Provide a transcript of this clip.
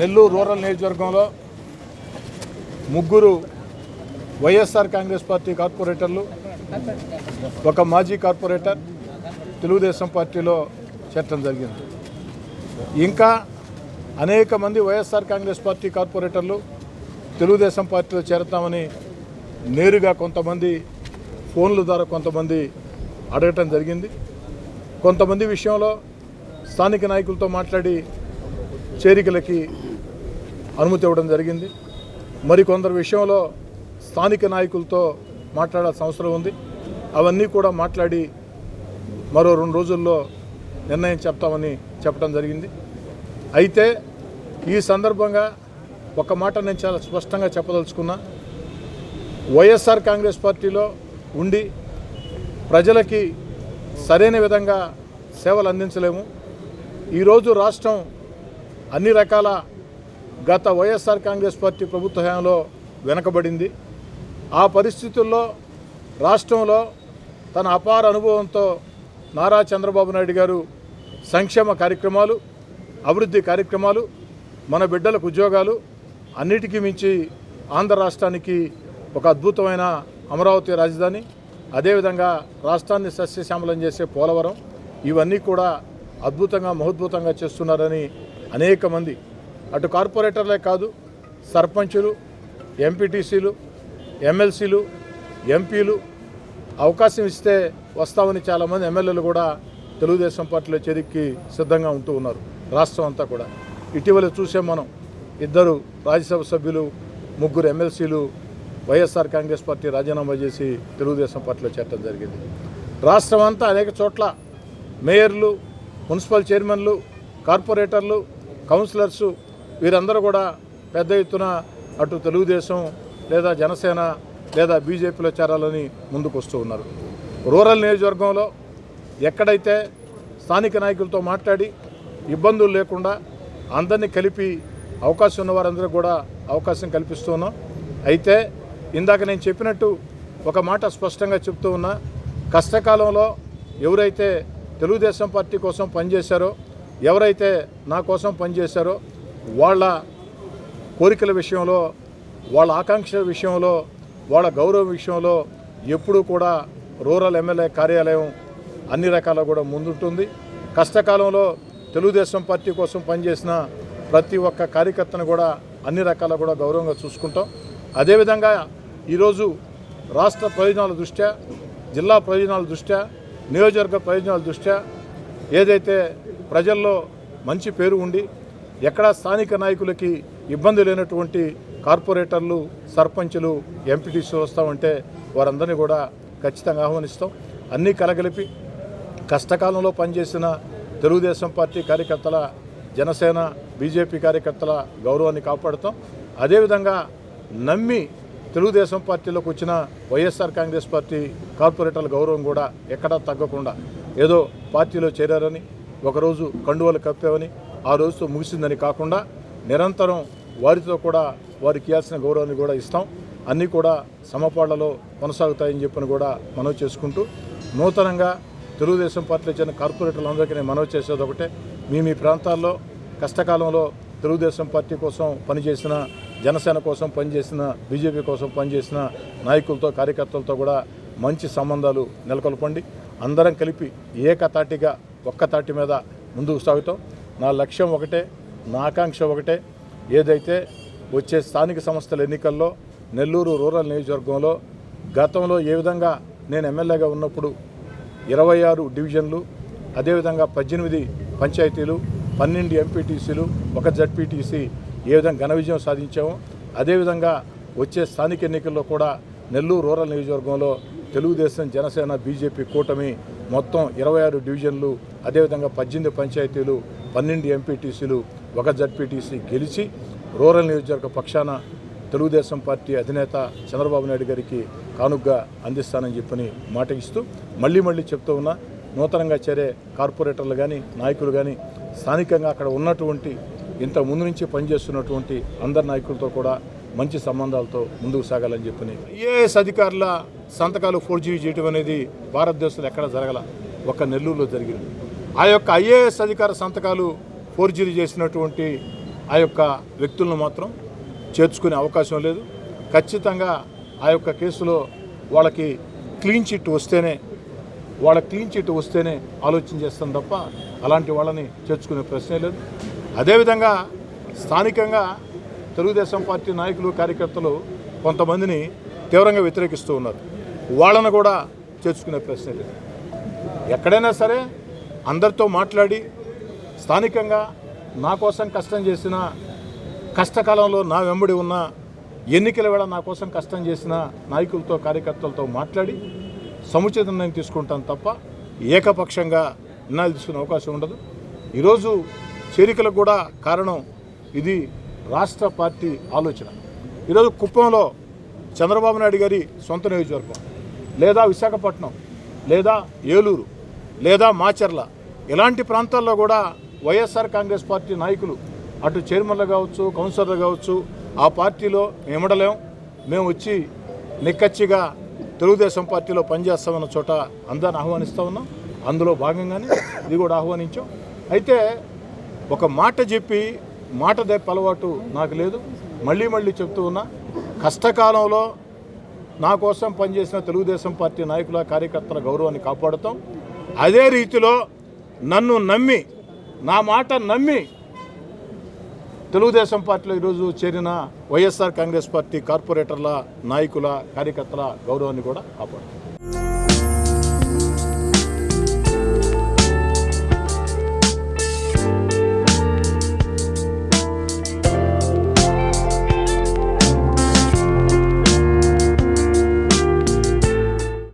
Nellore rural నియోజకవర్గంలో ముగ్గురు YSR Congress party కార్పొరేటర్లు, ఒక మాజీ కార్పొరేటర్ తెలుగుదేశం పార్టీలో చేరడం జరిగింది. ఇంకా అనేక మంది వైఎస్ఆర్ కాంగ్రెస్ పార్టీ కార్పొరేటర్లు తెలుగుదేశం పార్టీలో చేరతామని నేరుగా కొంతమంది ఫోన్ల ద్వారా కొంతమంది అడగటం జరిగింది. కొంతమంది విషయంలో స్థానిక నాయకులతో మాట్లాడి చేరికలకి అనుమతి ఇవ్వడం జరిగింది. మరికొందరు విషయంలో స్థానిక నాయకులతో మాట్లాడాల్సిన అవసరం ఉంది. అవన్నీ కూడా మాట్లాడి మరో 2 రోజుల్లో నిర్ణయం చెప్తామని చెప్పడం జరిగింది. అయితే ఈ సందర్భంగా ఒక మాట నేను చాలా స్పష్టంగా చెప్పదలుచుకున్నా. వైఎస్ఆర్ కాంగ్రెస్ పార్టీలో ఉండి ప్రజలకి సరైన విధంగా సేవలు అందించలేము. ఈరోజు రాష్ట్రం అన్ని రకాల గత వైఎస్ఆర్ కాంగ్రెస్ పార్టీ ప్రభుత్వ హయాంలో వెనకబడింది. ఆ పరిస్థితుల్లో రాష్ట్రంలో తన అపార అనుభవంతో నారా చంద్రబాబు నాయుడు గారు సంక్షేమ కార్యక్రమాలు, అభివృద్ధి కార్యక్రమాలు, మన బిడ్డలకు ఉద్యోగాలు, అన్నిటికీ మించి ఆంధ్ర రాష్ట్రానికి ఒక అద్భుతమైన అమరావతి రాజధాని, అదేవిధంగా రాష్ట్రాన్ని సస్యశ్యామలం చేసే పోలవరం, ఇవన్నీ కూడా అద్భుతంగా మహోద్భుతంగా చేస్తున్నారని అనేక మంది అటు కార్పొరేటర్లే కాదు, సర్పంచులు, ఎంపీటీసీలు, ఎమ్మెల్సీలు, ఎంపీలు అవకాశం ఇస్తే వస్తామని చాలామంది ఎమ్మెల్యేలు కూడా తెలుగుదేశం పార్టీలో చేరికకి సిద్ధంగా ఉంటూ ఉన్నారు. రాష్ట్రం అంతా కూడా ఇటీవల చూసాం మనం. 2 రాజ్యసభ సభ్యులు, 3 ఎమ్మెల్సీలు వైఎస్ఆర్ కాంగ్రెస్ పార్టీ రాజీనామా చేసి తెలుగుదేశం పార్టీలో చేరడం జరిగింది. రాష్ట్రం అంతా అనేక చోట్ల మేయర్లు, మున్సిపల్ చైర్మన్లు, కార్పొరేటర్లు, కౌన్సిలర్సు వీరందరూ కూడా పెద్ద ఎత్తున అటు తెలుగుదేశం లేదా జనసేన లేదా బీజేపీలో చేరాలని ముందుకు వస్తూ ఉన్నారు. రూరల్ నియోజకవర్గంలో ఎక్కడైతే స్థానిక నాయకులతో మాట్లాడి ఇబ్బందులు లేకుండా అందరినీ కలిపి అవకాశం ఉన్న వారందరూ కూడా అవకాశం కల్పిస్తూ ఉన్నాం. అయితే ఇందాక నేను చెప్పినట్టు ఒక మాట స్పష్టంగా చెప్తూ ఉన్నా. కష్టకాలంలో ఎవరైతే తెలుగుదేశం పార్టీ కోసం పనిచేశారో, ఎవరైతే నా కోసం పనిచేశారో వాళ్ళ కోరికల విషయంలో, వాళ్ళ ఆకాంక్షల విషయంలో, వాళ్ళ గౌరవం విషయంలో ఎప్పుడూ కూడా రూరల్ ఎమ్మెల్యే కార్యాలయం అన్ని రకాల కూడా ముందుంటుంది. కష్టకాలంలో తెలుగుదేశం పార్టీ కోసం పనిచేసిన ప్రతి ఒక్క కార్యకర్తను కూడా అన్ని రకాల కూడా గౌరవంగా చూసుకుంటాం. అదేవిధంగా ఈరోజు రాష్ట్ర ప్రయోజనాల దృష్ట్యా, జిల్లా ప్రయోజనాల దృష్ట్యా, నియోజకవర్గ ప్రయోజనాల దృష్ట్యా ఏదైతే ప్రజల్లో మంచి పేరు ఉండి ఎక్కడా స్థానిక నాయకులకి ఇబ్బంది లేనటువంటి కార్పొరేటర్లు, సర్పంచులు, ఎంపీటీసీలు వస్తామంటే వారందరినీ కూడా ఖచ్చితంగా ఆహ్వానిస్తాం. అన్నీ కలగలిపి కష్టకాలంలో పనిచేసిన తెలుగుదేశం పార్టీ కార్యకర్తల, జనసేన, బీజేపీ కార్యకర్తల గౌరవాన్ని కాపాడుతాం. అదేవిధంగా నమ్మి తెలుగుదేశం పార్టీలోకి వచ్చిన వైఎస్ఆర్ కాంగ్రెస్ పార్టీ కార్పొరేటర్ల గౌరవం కూడా ఎక్కడా తగ్గకుండా, ఏదో పార్టీలో చేరారని ఒకరోజు కండువలు కప్పావని ఆ రోజుతో ముగిసిందని కాకుండా నిరంతరం వారితో కూడా వారికి ఇవ్వాల్సిన గౌరవాన్ని కూడా ఇస్తాం. అన్నీ కూడా సమపాళ్లలో కొనసాగుతాయని చెప్పని కూడా మనవి చేసుకుంటూ, నూతనంగా తెలుగుదేశం పార్టీలో చేరిన కార్పొరేటర్లందరికీ నేను మనవి చేసేది ఒకటే. మీ ప్రాంతాల్లో కష్టకాలంలో తెలుగుదేశం పార్టీ కోసం పనిచేసిన, జనసేన కోసం పనిచేసిన, బీజేపీ కోసం పనిచేసిన నాయకులతో, కార్యకర్తలతో కూడా మంచి సంబంధాలు నెలకొల్పండి. అందరం కలిపి ఏకతాటిగా ఒక్కతాటి మీద ముందుకు సాగుతాం. నా లక్ష్యం ఒకటే, నా ఆకాంక్ష ఒకటే. ఏదైతే వచ్చే స్థానిక సంస్థల ఎన్నికల్లో నెల్లూరు రూరల్ నియోజకవర్గంలో గతంలో ఏ విధంగా నేను ఎమ్మెల్యేగా ఉన్నప్పుడు 26 డివిజన్లు, అదేవిధంగా 18 పంచాయతీలు, 12 ఎంపీటీసీలు, 1 జడ్పీటీసీ ఏ విధంగా ఘన విజయం సాధించామో అదేవిధంగా వచ్చే స్థానిక ఎన్నికల్లో కూడా నెల్లూరు రూరల్ నియోజకవర్గంలో తెలుగుదేశం, జనసేన, బీజేపీ కూటమి మొత్తం 26 డివిజన్లు, అదేవిధంగా 18 పంచాయతీలు, 12 ఎంపీటీసీలు, 1 జడ్పీటీసీ గెలిచి రూరల్ నియోజకవర్గ పక్షాన తెలుగుదేశం పార్టీ అధినేత చంద్రబాబు నాయుడు గారికి కానుగ్గా అందిస్తానని చెప్పని మాట ఇస్తూ మళ్ళీ చెప్తూ ఉన్నా. నూతనంగా చేరే కార్పొరేటర్లు కానీ, నాయకులు కానీ స్థానికంగా అక్కడ ఉన్నటువంటి ఇంత ముందు నుంచి పనిచేస్తున్నటువంటి అందరి నాయకులతో కూడా మంచి సంబంధాలతో ముందుకు సాగాలని చెప్పని. ఐఏఎస్ అధికారుల సంతకాలు ఫోర్జరీ చేయడం అనేది భారతదేశంలో ఎక్కడ జరగల, ఒక్క నెల్లూరులో జరిగింది. ఆ యొక్క ఐఏఎస్ అధికార సంతకాలు ఫోర్జరీ చేసినటువంటి ఆ యొక్క వ్యక్తులను మాత్రం చేర్చుకునే అవకాశం లేదు. ఖచ్చితంగా ఆ యొక్క కేసులో వాళ్ళకి క్లీన్ చిట్ వస్తేనే ఆలోచన చేస్తాం తప్ప అలాంటి వాళ్ళని చేర్చుకునే ప్రశ్నే లేదు. అదేవిధంగా స్థానికంగా తెలుగుదేశం పార్టీ నాయకులు కార్యకర్తలు కొంతమందిని తీవ్రంగా వ్యతిరేకిస్తూ ఉన్నారు. వాళ్ళను కూడా చేర్చుకునే ప్రశ్నే లేదు. ఎక్కడైనా సరే అందరితో మాట్లాడి స్థానికంగా నా కోసం కష్టం చేసిన, కష్టకాలంలో నా వెంబడి ఉన్న, ఎన్నికల వేళ నా కోసం కష్టం చేసిన నాయకులతో కార్యకర్తలతో మాట్లాడి సముచిత నిర్ణయం తీసుకుంటాను తప్ప ఏకపక్షంగా నిర్ణయాలు తీసుకునే అవకాశం ఉండదు. ఈరోజు చేరికలకు కూడా కారణం ఇది రాష్ట్ర పార్టీ ఆలోచన. ఈరోజు కుప్పంలో చంద్రబాబు నాయుడు గారి సొంత నియోజకవర్గం, లేదా విశాఖపట్నం, లేదా ఏలూరు, లేదా మాచర్ల ఇలాంటి ప్రాంతాల్లో కూడా వైఎస్ఆర్ కాంగ్రెస్ పార్టీ నాయకులు అటు చైర్మన్లు కావచ్చు, కౌన్సిలర్లు కావచ్చు, ఆ పార్టీలో ఇమడలేం, మేము వచ్చి నిక్కచ్చిగా తెలుగుదేశం పార్టీలో పనిచేస్తామన్న చోట అందరిని ఆహ్వానిస్తూ ఉన్నాం. అందులో భాగంగానే ఇది కూడా ఆహ్వానించాం. అయితే ఒక మాట చెప్పి మాట దెప్ప అలవాటు నాకు లేదు. మళ్ళీ చెప్తూ ఉన్నా, కష్టకాలంలో నా కోసం పనిచేసిన తెలుగుదేశం పార్టీ నాయకుల కార్యకర్తల గౌరవాన్ని కాపాడుతాం. అదే రీతిలో నన్ను నమ్మి, నా మాట నమ్మి తెలుగుదేశం పార్టీలో ఈరోజు చేరిన వైఎస్ఆర్ కాంగ్రెస్ పార్టీ కార్పొరేటర్ల, నాయకుల, కార్యకర్తల గౌరవాన్ని కూడా కాపాడుతాం.